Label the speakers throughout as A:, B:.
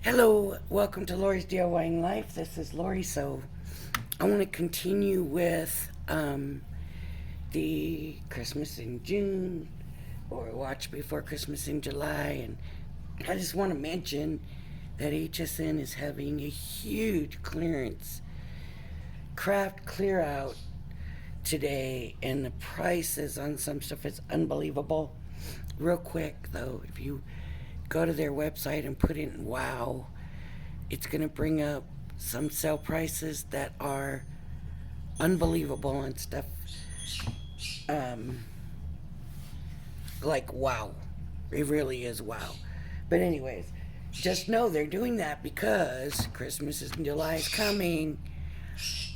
A: Hello, welcome to Lori's DIYing Life. This is Lori. So I want to continue with the Christmas in June or Watch Before Christmas in July. And I just want to mention that HSN is having a huge clearance craft clear out today, and the prices on some stuff is unbelievable. Real quick though, if you go to their website and put in wow, it's going to bring up some sale prices that are unbelievable and stuff. Um, like wow, it really is wow. But anyways, just know they're doing that because Christmas is in July is coming,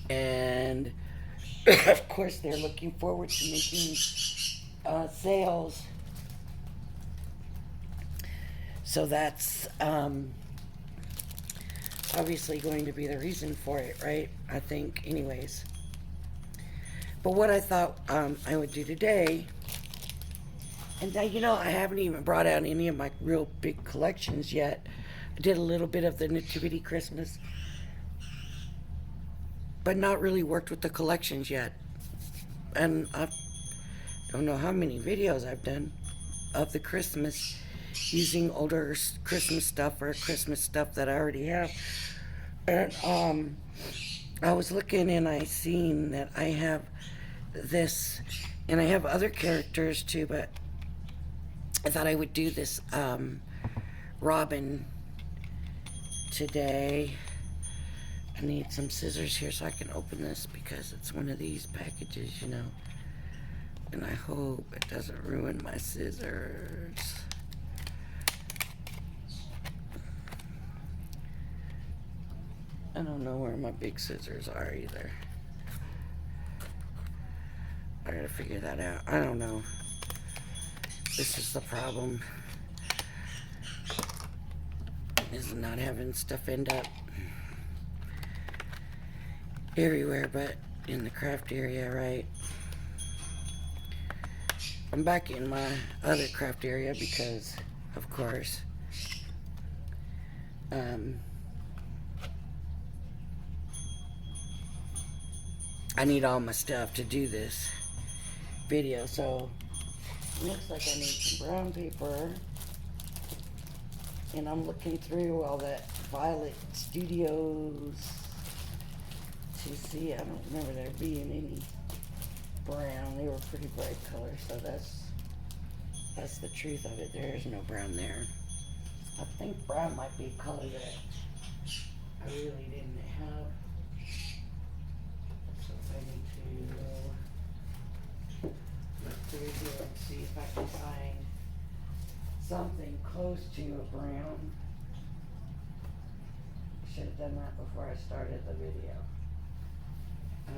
A: and of course they're looking forward to making sales. So that's obviously going to be the reason for it, right? I think, anyways. But what I thought I would do today, and I haven't even brought out any of my real big collections yet. I did a little bit of the Nativity Christmas, but not really worked with the collections yet. And I don't know how many videos I've done of the Christmas using older Christmas stuff or Christmas stuff that I already have. And I was looking and I seen that I have this, and I have other characters too, but I thought I would do this Robin today. I need some scissors here so I can open this because it's one of these packages. And I hope it doesn't ruin my scissors. I don't know where my big scissors are either. I gotta figure that out. I don't know. This is the problem, is not having stuff end up everywhere but in the craft area, right? I'm back in my other craft area because, of course, I need all my stuff to do this video. So it looks like I need some brown paper, and I'm looking through all that Violet Studios to see. I don't remember there being any brown. They were pretty bright colors, so that's the truth of it. There is no brown there. I think brown might be a color that I really didn't have. So I need to look through here and see if I can find something close to a brown. Should have done that before I started the video. I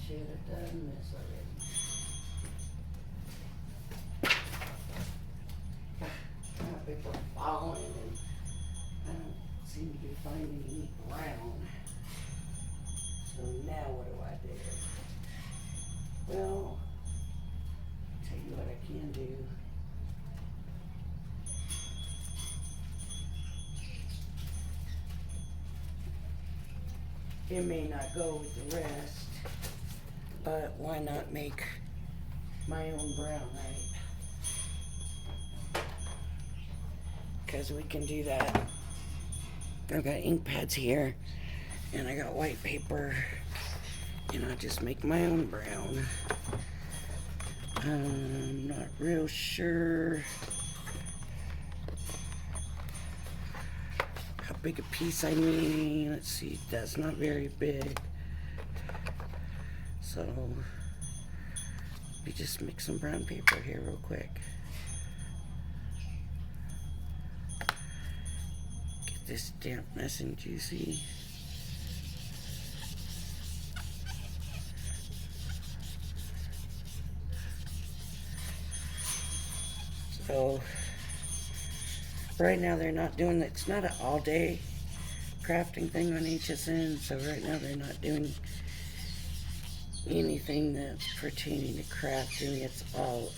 A: should have done this already. My paper falling, and I don't seem to be finding any brown. So now what do I do? Well, I'll tell you what I can do. It may not go with the rest, but why not make my own brown, right? Because we can do that. I've got ink pads here, and I got white paper, and I'll just make my own brown. I'm not real sure how big a piece I need. Let's see, that's not very big. So, let me just mix some brown paper here real quick. Get this damp, nice and juicy. So Right now they're not doing, it's not an all-day crafting thing on HSN, so right now they're not doing anything that's pertaining to crafting. It's all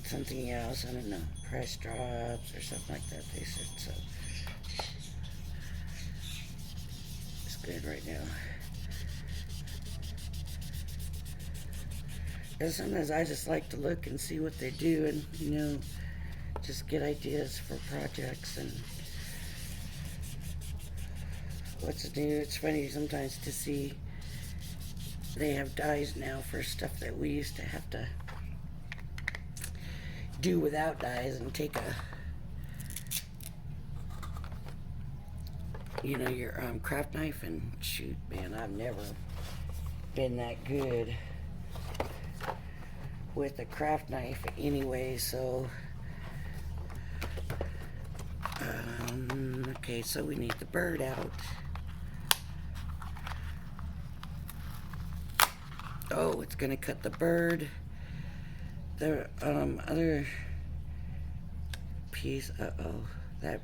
A: something else. I don't know, price drops or something like that, they said. So it's good right now. And sometimes I just like to look and see what they do, and just get ideas for projects and what's new. It's funny sometimes to see they have dyes now for stuff that we used to have to do without dyes, and take your craft knife and shoot. Man, I've never been that good with a craft knife anyway, so okay, so we need the bird out. Oh, it's gonna cut the bird. The other piece, that,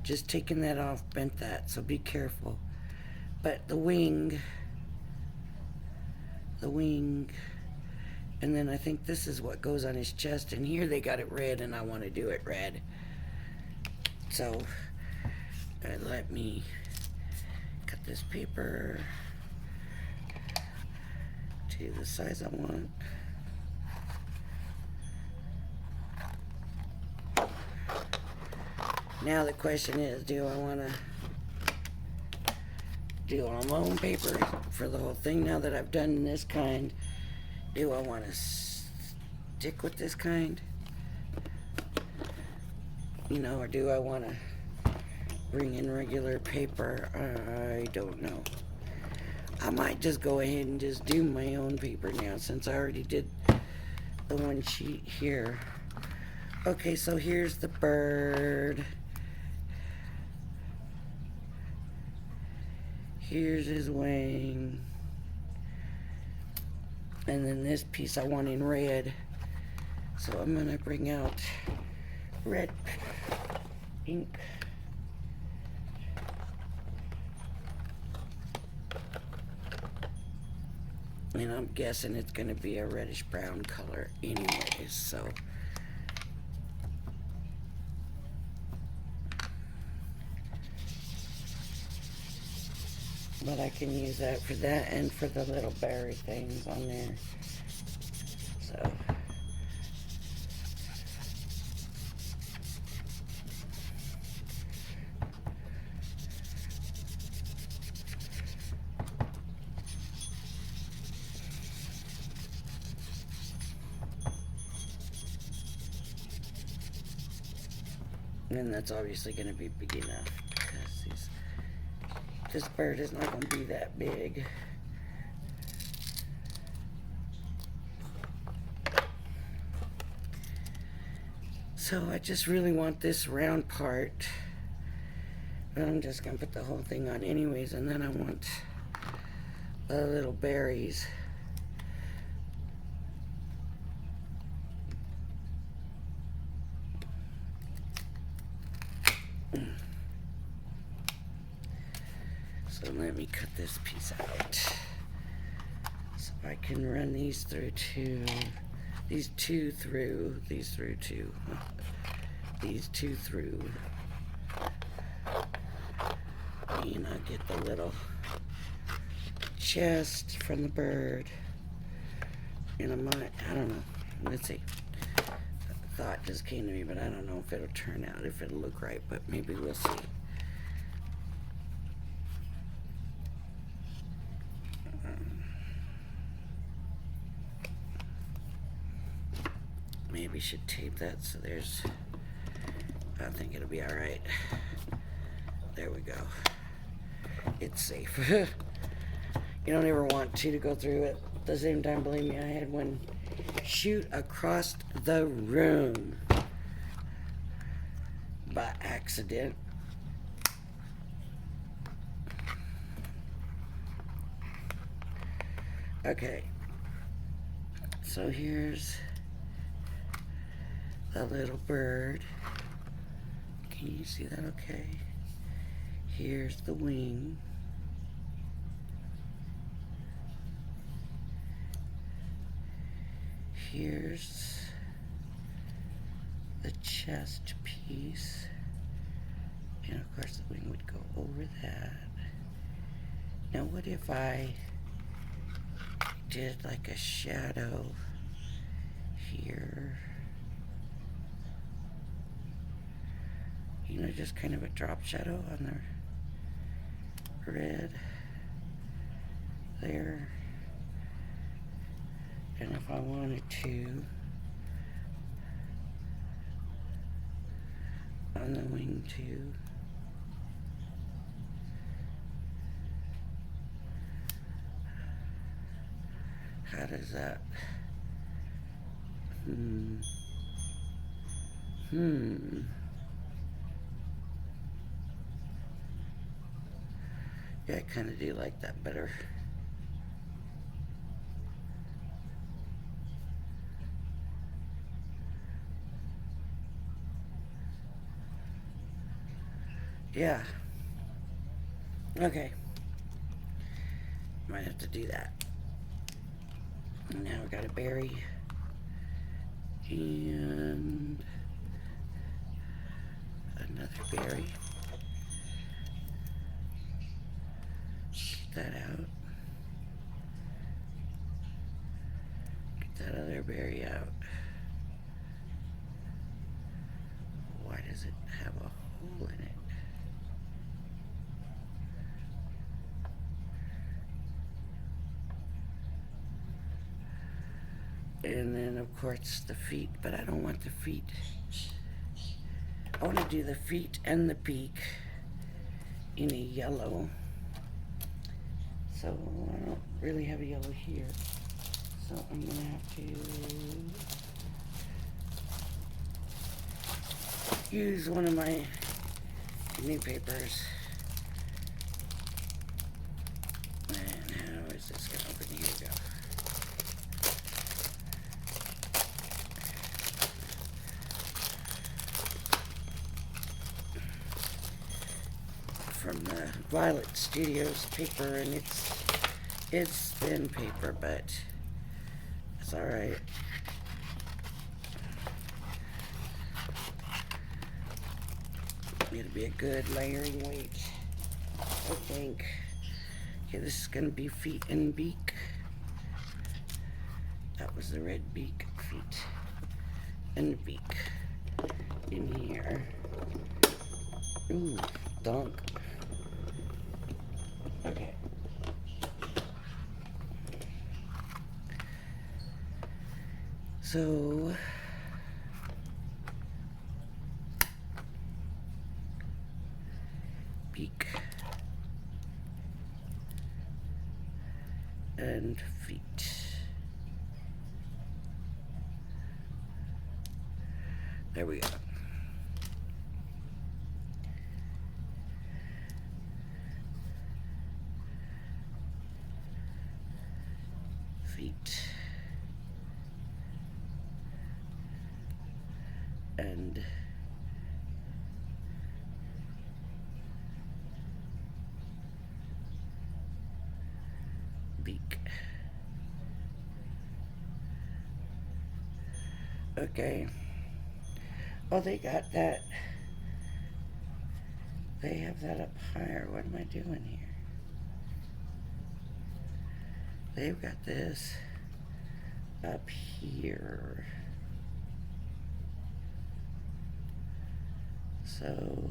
A: just taking that off bent that, so be careful. But the wing, and then I think this is what goes on his chest, and here they got it red, and I want to do it red. So let me cut this paper to the size I want. Now the question is, do I want to do on my own paper for the whole thing? Now that I've done this kind, do I want to stick with this kind? Or do I want to bring in regular paper? I don't know. I might just go ahead and just do my own paper now, since I already did the one sheet here. Okay, so here's the bird. Here's his wing. And then this piece I want in red. So I'm going to bring out red ink. And I'm guessing it's going to be a reddish brown color anyways, so. But I can use that for that and for the little berry things on there. So. And that's obviously going to be big enough, because this bird is not going to be that big. So I just really want this round part. I'm just going to put the whole thing on anyways, and then I want little berries. So let me cut this piece out, so I can run these through too. These two through. These two through. And I'll get the little chest from the bird. And I don't know. Let's see. A thought just came to me, but I don't know if it'll turn out, if it'll look right, but maybe we'll see. Maybe should tape that so I think it'll be alright. There we go. It's safe. You don't ever want to go through it. At the same time, believe me, I had one shoot across the room by accident. Okay. So here's the little bird. Can you see that okay? Here's the wing. Here's the chest piece. And of course the wing would go over that. Now what if I did like a shadow here? You know, just kind of a drop shadow on the red there. And if I wanted to, on the wing too. How does that? Yeah, I kind of do like that better. Yeah. Okay. Might have to do that. Now we got a berry. And another berry. Get that out. Get that other berry out. Why does it have a hole in it? And then of course the feet, but I don't want the feet. I want to do the feet and the beak in a yellow. So I don't really have a yellow here. So I'm going to have to use one of my new papers. And how is this going to open? Here we go. From the Violet Studios paper, and it's thin paper, but it's all right. It'll be a good layering weight, I think. Okay, this is gonna be feet and beak. That was the red beak, feet and beak in here. Ooh, dunk. Okay. So beak and feet. There we go. Feet and beak. Okay. Oh, they got that. They have that up higher. What am I doing here? They've got this up here. So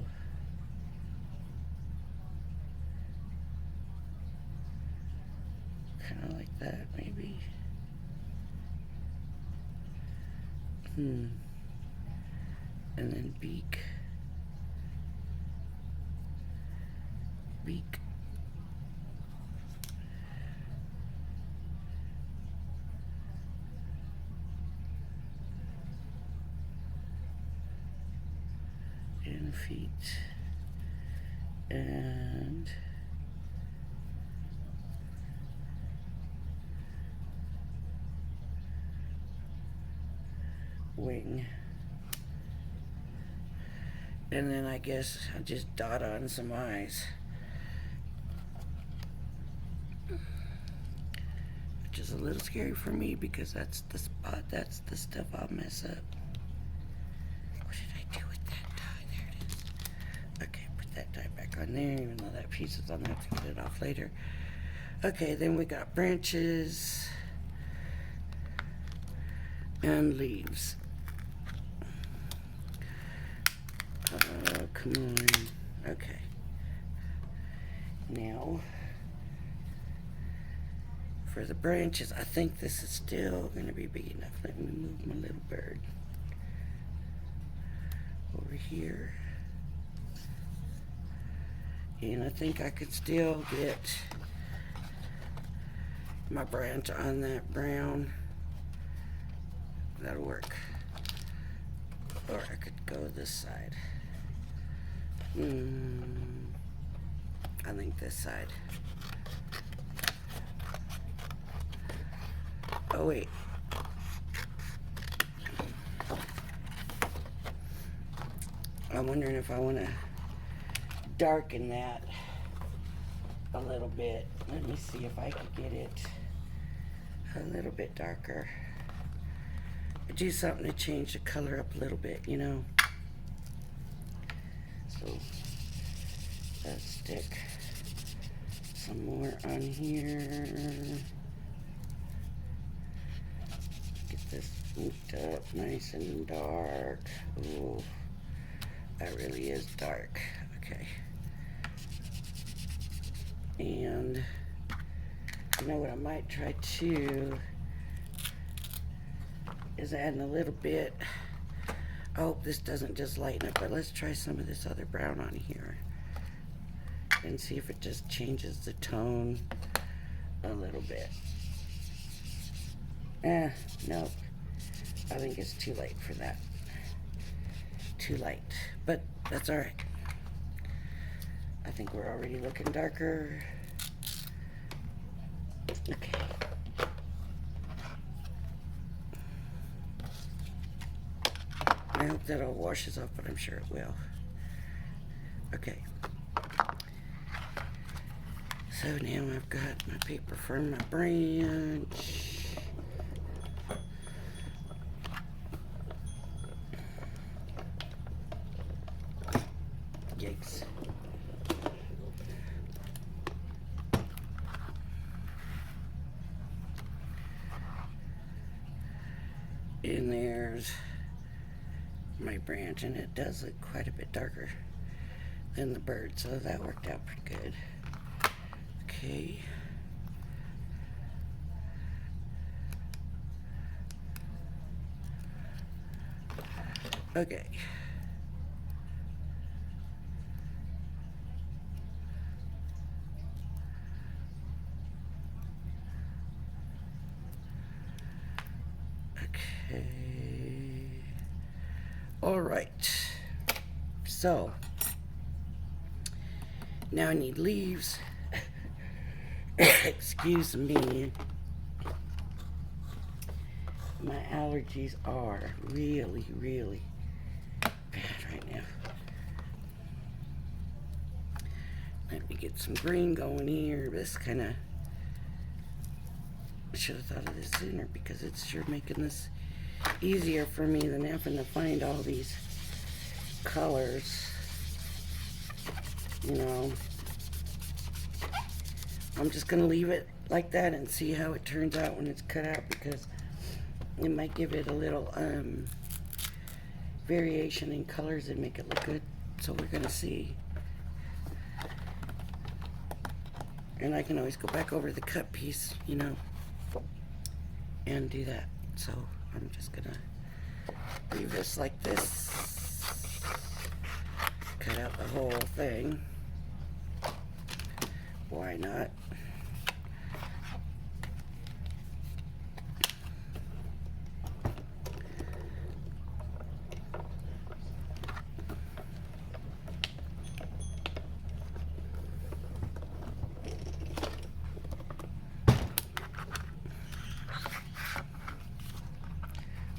A: kind of like that, maybe. And then beak. Beak. And feet. And wing. And then I guess I just dot on some eyes. Which is a little scary for me because that's the spot, that's the stuff I'll mess up. What did I do with that dye? There it is. Okay, put that dye back on there, even though that piece is on there, to get it off later. Okay, then we got branches and leaves. Oh, come on. Okay. Now, for the branches, I think this is still going to be big enough. Let me move my little bird over here. And I think I could still get my branch on that brown. That'll work. Or I could go this side. I think this side. Oh wait. I'm wondering if I want to darken that a little bit. Let me see if I could get it a little bit darker. Do something to change the color up a little bit, you know. So let's stick some more on here. Get this inked up nice and dark. Ooh, that really is dark. Okay. And you know what I might try too is adding a little bit. I hope this doesn't just lighten up, but let's try some of this other brown on here and see if it just changes the tone a little bit. No, I think it's too late for that. Too light, but that's all right. I think we're already looking darker. Okay. I hope that all washes off, but I'm sure it will. Okay. So now I've got my paper for my branch. Yikes. And there's my branch, and it does look quite a bit darker than the bird, so that worked out pretty good. Okay. Okay. Okay. All right. So now I need leaves. Excuse me. My allergies are really, really bad right now. Let me get some green going here. This kind of, I should have thought of this sooner because it's sure making this easier for me than having to find all these colors. You know, I'm just gonna leave it like that and see how it turns out when it's cut out, because it might give it a little variation in colors and make it look good. So we're gonna see. And I can always go back over the cut piece, you know, and do that. So I'm just gonna leave this like this. Cut out the whole thing. Why not?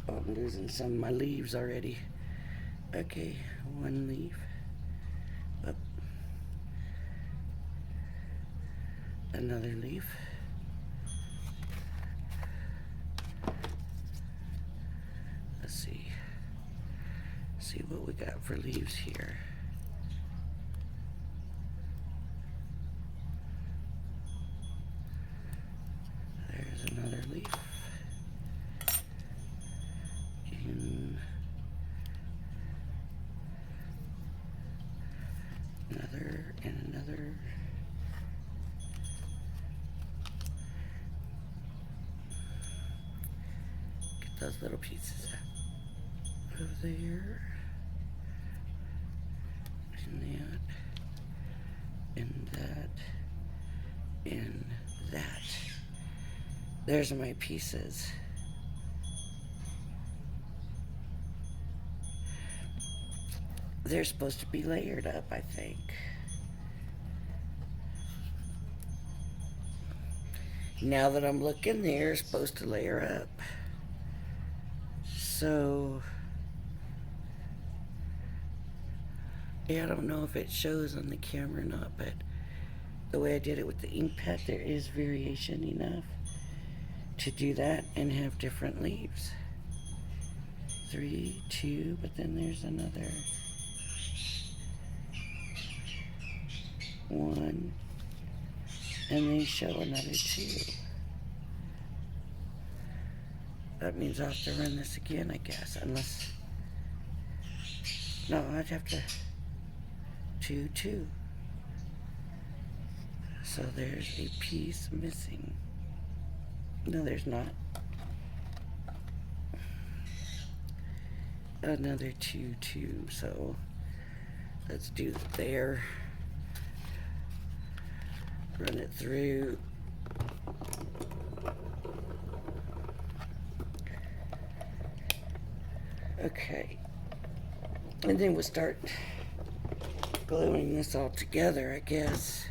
A: Oh, I'm losing some of my leaves already. Okay, one leaf. Up. Another leaf. Let's see. See what we got for leaves here. There's another leaf. And another and another. Get those little pieces over there. And that. And that. And that. There's my pieces. They're supposed to be layered up, I think. Now that I'm looking, they're supposed to layer up. So, yeah, I don't know if it shows on the camera or not, but the way I did it with the ink pad, there is variation enough to do that and have different leaves. 3, 2, but then there's another 1, and they show another 2. That means I'll have to run this again, I guess, unless, no, I'd have to 2, 2. So there's a piece missing. No, there's not. Another 2, 2. So let's do it there. Run it through. Okay. And then we'll start gluing this all together, I guess,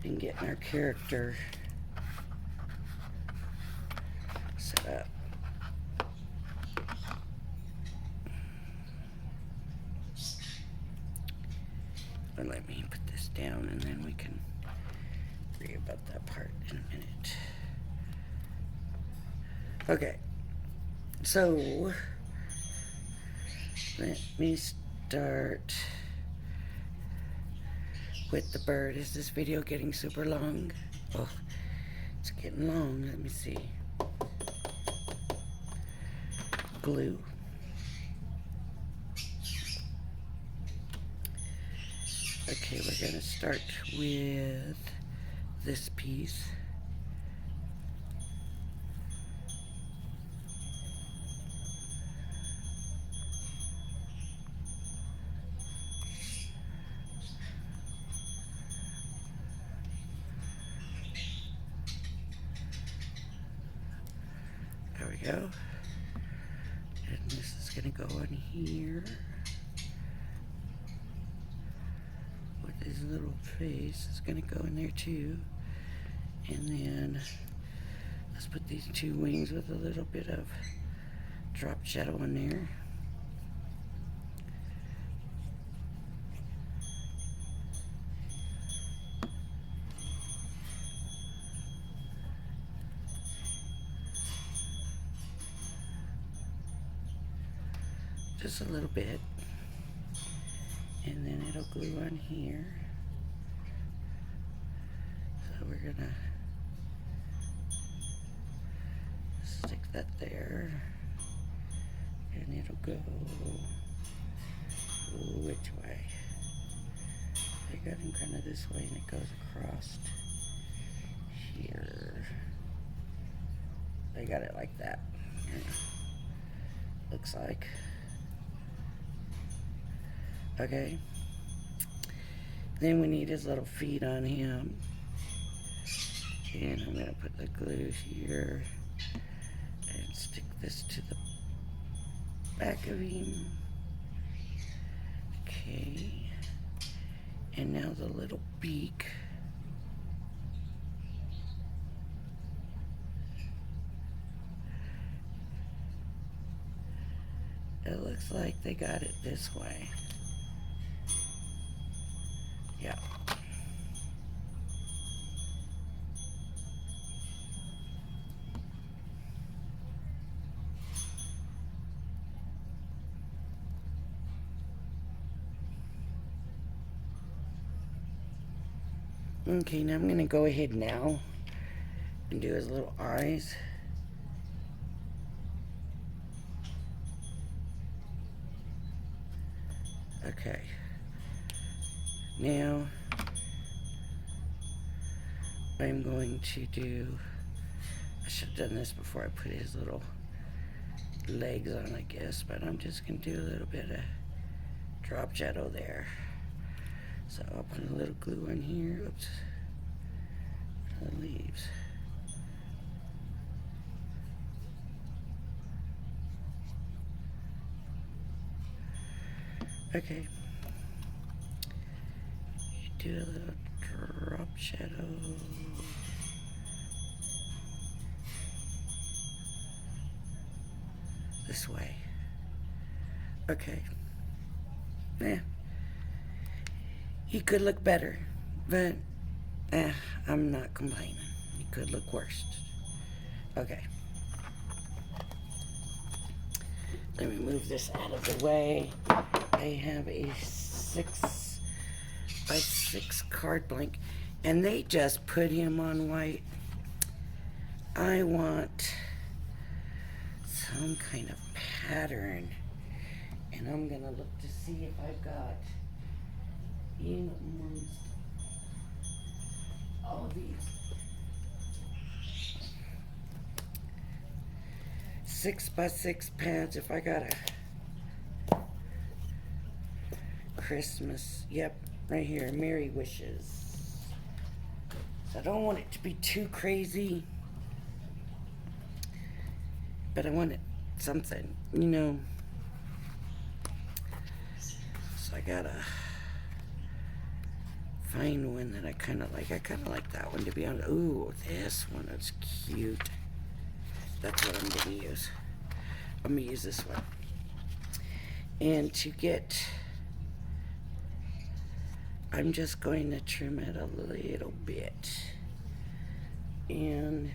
A: and getting our character set up. And let me put this down, and then we can worry about that part in a minute. Okay, so let me start with the bird. Is this video getting super long? Oh, it's getting long. Let me see. Glue. Okay, we're gonna start with this piece. There we go. And this is gonna go on here with his little face. It's gonna go in there too. And then let's put these 2 wings with a little bit of drop shadow in there. Just a little bit. And then it'll glue on here. So we're gonna stick that there. And it'll go which way? I got him kind of this way and it goes across here. I got it like that. Looks like. Okay. Then we need his little feet on him. And I'm going to put the glue here and stick this to the back of him. Okay. And now the little beak. It looks like they got it this way. Yeah. Okay, now I'm going to go ahead now and do his little eyes. Okay. Now I'm going to do, I should have done this before I put his little legs on, I guess, but I'm just going to do a little bit of drop shadow there. So I'll put a little glue on here. Oops. The leaves. Okay. Do a little drop shadow. This way. Okay. Yeah. He could look better, but I'm not complaining. He could look worse. Okay. Let me move this out of the way. I have a 6x6 card blank, and they just put him on white. I want some kind of pattern, and I'm gonna look to see if I've got in amongst all these 6x6 pads, if I got a Christmas, yep, right here, Merry Wishes. So I don't want it to be too crazy, but I want it something, you know. So I gotta find one that I kind of like. I kind of like that one, to be honest. Ooh, this one is cute. That's what I'm gonna use. I'm gonna use this one. And to get, I'm just going to trim it a little bit. And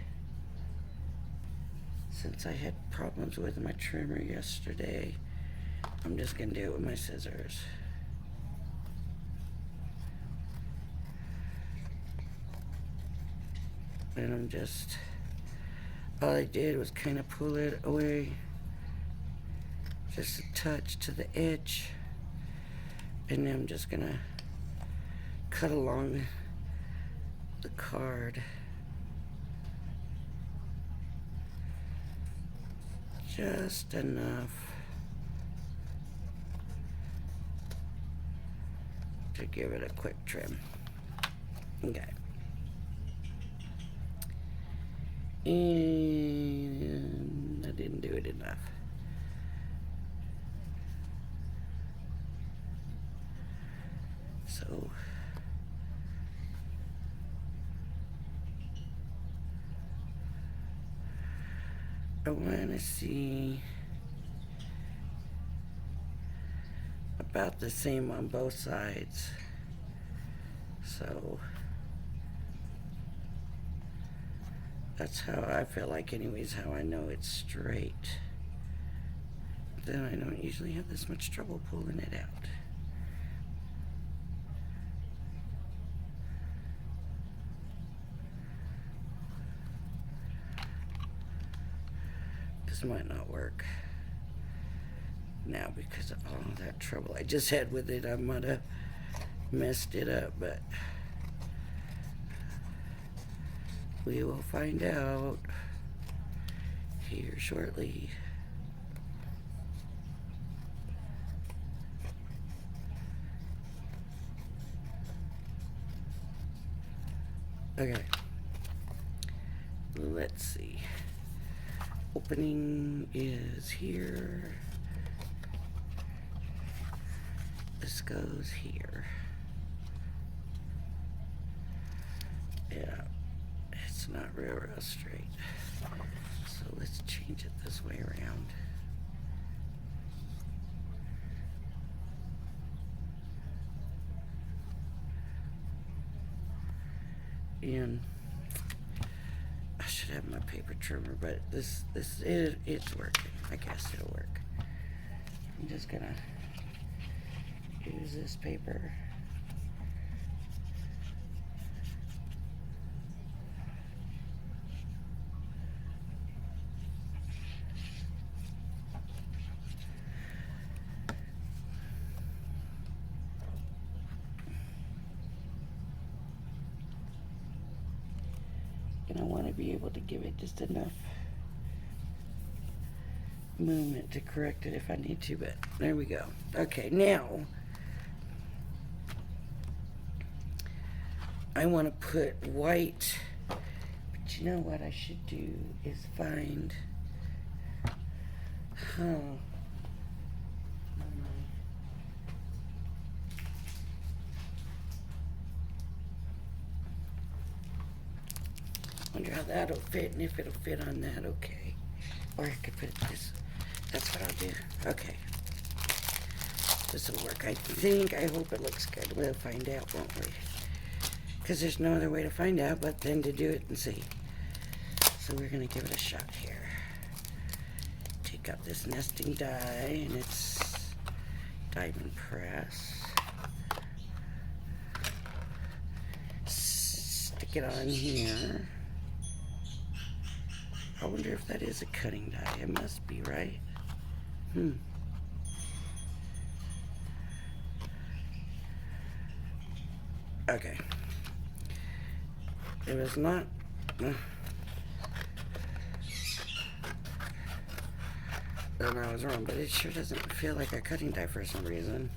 A: since I had problems with my trimmer yesterday, I'm just gonna do it with my scissors. And I'm just, all I did was kind of pull it away just a touch to the edge, and then I'm just gonna cut along the card just enough to give it a quick trim. Okay. And I didn't do it enough. So I want to see about the same on both sides. So that's how I feel like, anyways, how I know it's straight. Then I don't usually have this much trouble pulling it out. This might not work now because of all that trouble I just had with it. I might have messed it up, but we will find out here shortly. Okay, let's see. Opening is here. This goes here. Yeah, it's not real straight. So let's change it this way around. And I should have my paper trimmer, but it's working. I guess it'll work. I'm just gonna use this paper. And I want to be able to give it just enough movement to correct it if I need to, but there we go. Okay, now I want to put white, but you know what I should do is find, wonder how that'll fit and if it'll fit on that. Okay, or I could put this. That's what I'll do. Okay, this will work. I think. I hope it looks good. We'll find out, won't we? Because there's no other way to find out but then to do it and see. So we're gonna give it a shot here. Take up this nesting die, and it's diamond press. Stick it on here. I wonder if that is a cutting die. It must be, right? Okay. It was not. Then I was wrong, but it sure doesn't feel like a cutting die for some reason.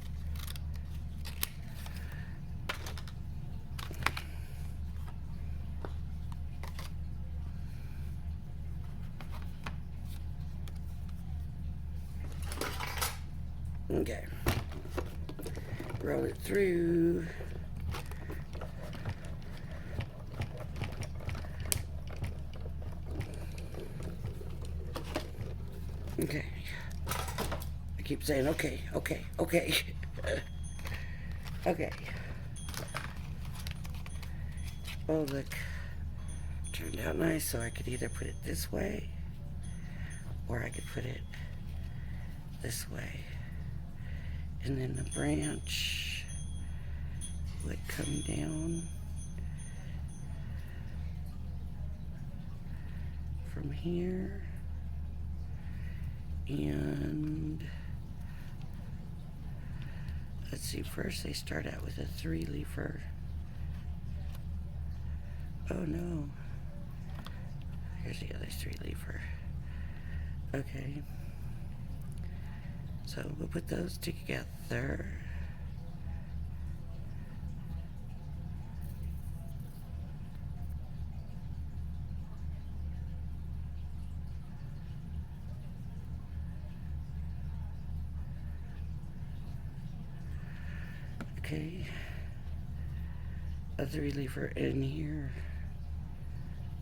A: Okay. Roll it through. Okay. I keep saying okay. Okay. Oh, look. Turned out nice, so I could either put it this way or I could put it this way. And then the branch would come down from here. And let's see, first they start out with a 3-leafer. Oh no. Here's the other 3-leafer. Okay. So we'll put those together. Okay. A 3-leafer in here.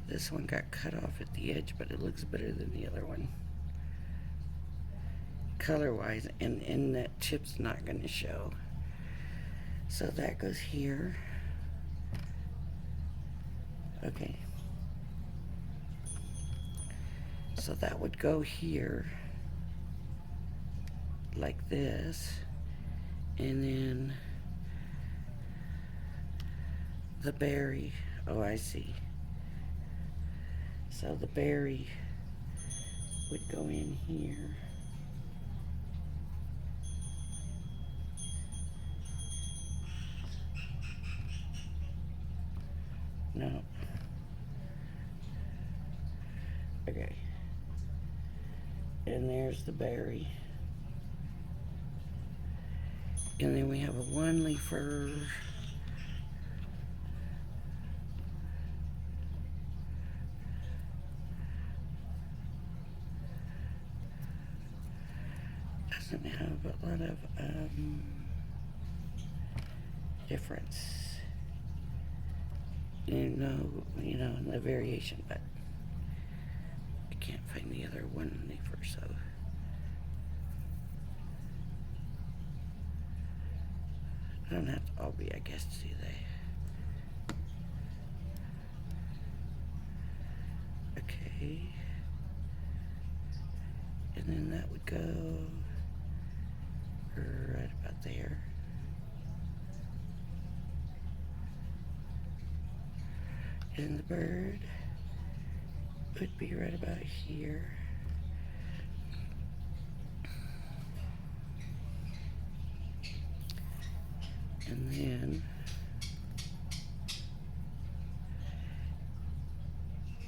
A: This one got cut off at the edge, but it looks better than the other one. Color-wise, and that tip's not going to show. So that goes here. Okay. So that would go here, like this, and then the berry. Oh, I see. So the berry would go in here. No. Okay. And there's the berry. And then we have a 1-leafer. Doesn't have a lot of difference. You know, in the variation, but I can't find the other 1-leafer, so. I don't have to all be, I guess, do they? Okay. And then that would go right about there. And the bird would be right about here. And then,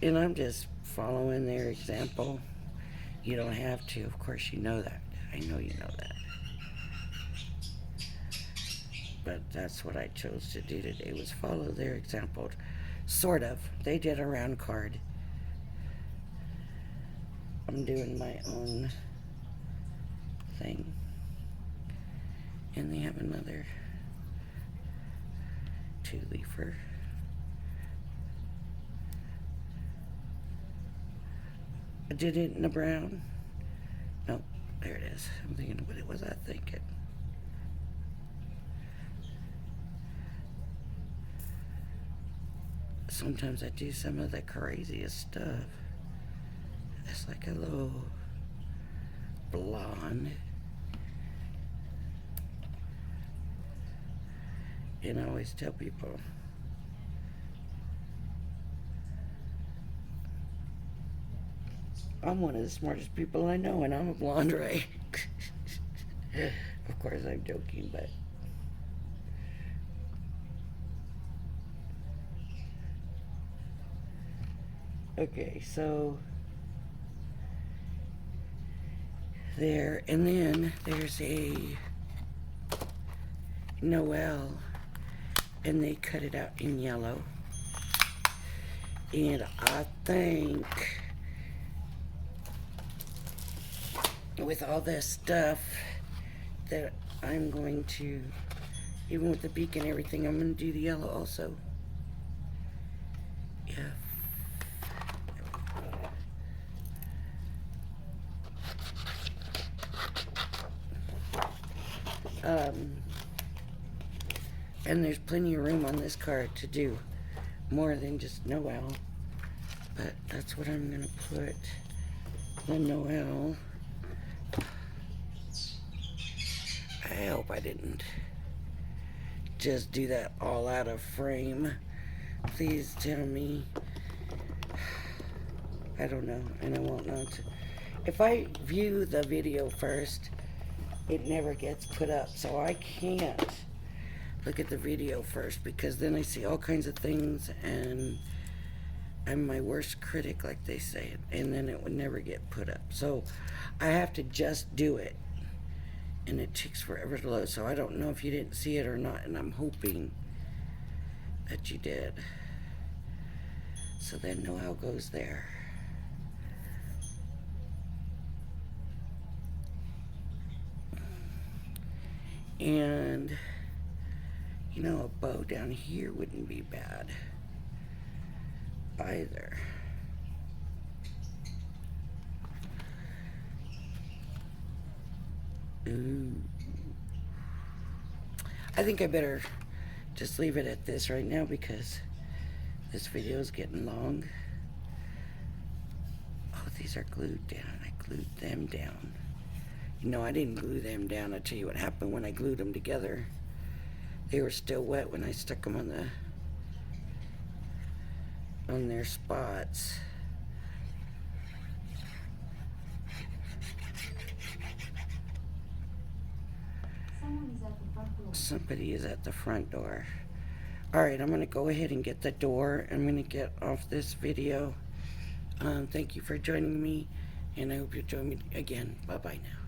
A: and I'm just following their example. You don't have to, of course you know that. I know you know that. But that's what I chose to do today, was follow their example. Sort of. They did a round card. I'm doing my own thing. And they have another 2-leafer. I did it in the brown. No, there it is. I'm thinking, what was I thinking? Sometimes I do some of the craziest stuff. It's like a little blonde. And I always tell people, I'm one of the smartest people I know, and I'm a blonde, right? Of course, I'm joking, but okay, so there, and then there's a Noel, and they cut it out in yellow. And I think with all this stuff that I'm going to, even with the beak and everything, I'm going to do the yellow also. Yeah. And there's plenty of room on this card to do more than just Noel. But that's what I'm going to put the Noel. I hope I didn't just do that all out of frame. Please tell me. I don't know, and I won't know. If I view the video first, it never gets put up, so I can't look at the video first, because then I see all kinds of things, and I'm my worst critic, like they say, and then it would never get put up. So I have to just do it, and it takes forever to load, so I don't know if you didn't see it or not, and I'm hoping that you did. So then Noel goes there. And you know, a bow down here wouldn't be bad either. Ooh. I think I better just leave it at this right now, because this video is getting long. Oh, these are glued down. I glued them down. You know, I didn't glue them down. I'll tell you what happened when I glued them together. They were still wet when I stuck them on their spots. Somebody is at the front door. Alright, I'm going to go ahead and get the door. I'm going to get off this video. Thank you for joining me, and I hope you'll join me again. Bye-bye now.